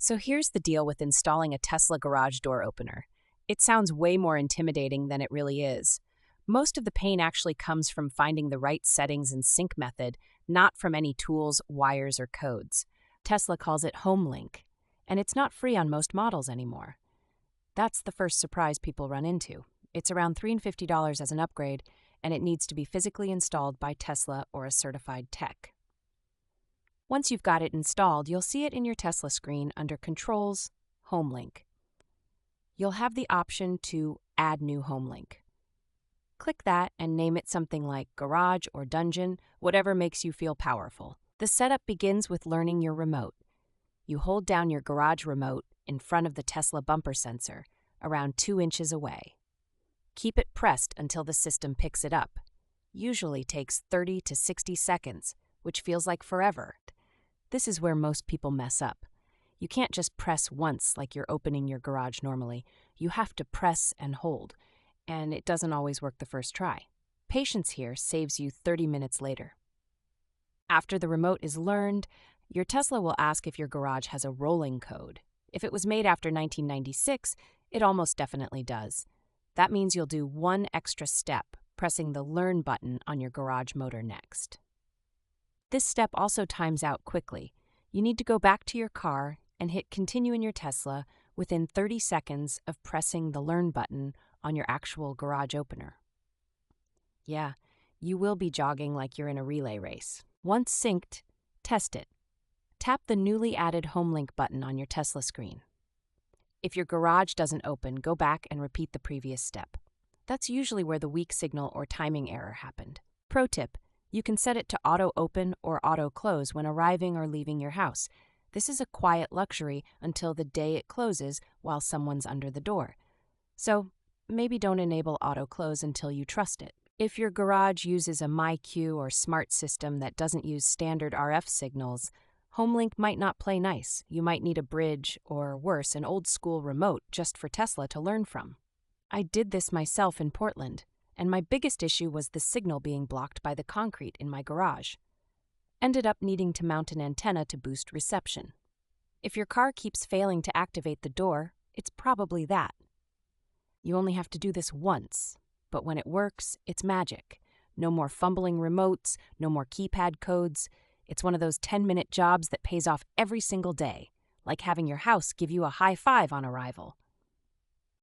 So here's the deal with installing a Tesla garage door opener. It sounds way more intimidating than it really is. Most of the pain actually comes from finding the right settings and sync method, not from any tools, wires, or codes. Tesla calls it HomeLink, and it's not free on most models anymore. That's the first surprise people run into. It's around $350 as an upgrade, and it needs to be physically installed by Tesla or a certified tech. Once you've got it installed, you'll see it in your Tesla screen under Controls, HomeLink. You'll have the option to Add New HomeLink. Click that and name it something like Garage or Dungeon, whatever makes you feel powerful. The setup begins with learning your remote. You hold down your garage remote in front of the Tesla bumper sensor, around 2 inches away. Keep it pressed until the system picks it up. Usually takes 30 to 60 seconds, which feels like forever. This is where most people mess up. You can't just press once like you're opening your garage normally. You have to press and hold, and it doesn't always work the first try. Patience here saves you 30 minutes later. After the remote is learned, your Tesla will ask if your garage has a rolling code. If it was made after 1996, it almost definitely does. That means you'll do one extra step, pressing the Learn button on your garage motor next. This step also times out quickly. You need to go back to your car and hit Continue in your Tesla within 30 seconds of pressing the Learn button on your actual garage opener. Yeah, you will be jogging like you're in a relay race. Once synced, test it. Tap the newly added HomeLink button on your Tesla screen. If your garage doesn't open, go back and repeat the previous step. That's usually where the weak signal or timing error happened. Pro tip: you can set it to auto-open or auto-close when arriving or leaving your house. This is a quiet luxury until the day it closes while someone's under the door. So maybe don't enable auto-close until you trust it. If your garage uses a MyQ or smart system that doesn't use standard RF signals, HomeLink might not play nice. You might need a bridge, or worse, an old-school remote just for Tesla to learn from. I did this myself in Portland, and my biggest issue was the signal being blocked by the concrete in my garage. Ended up needing to mount an antenna to boost reception. If your car keeps failing to activate the door, it's probably that. You only have to do this once, but when it works, it's magic. No more fumbling remotes, no more keypad codes. It's one of those 10-minute jobs that pays off every single day, like having your house give you a high five on arrival.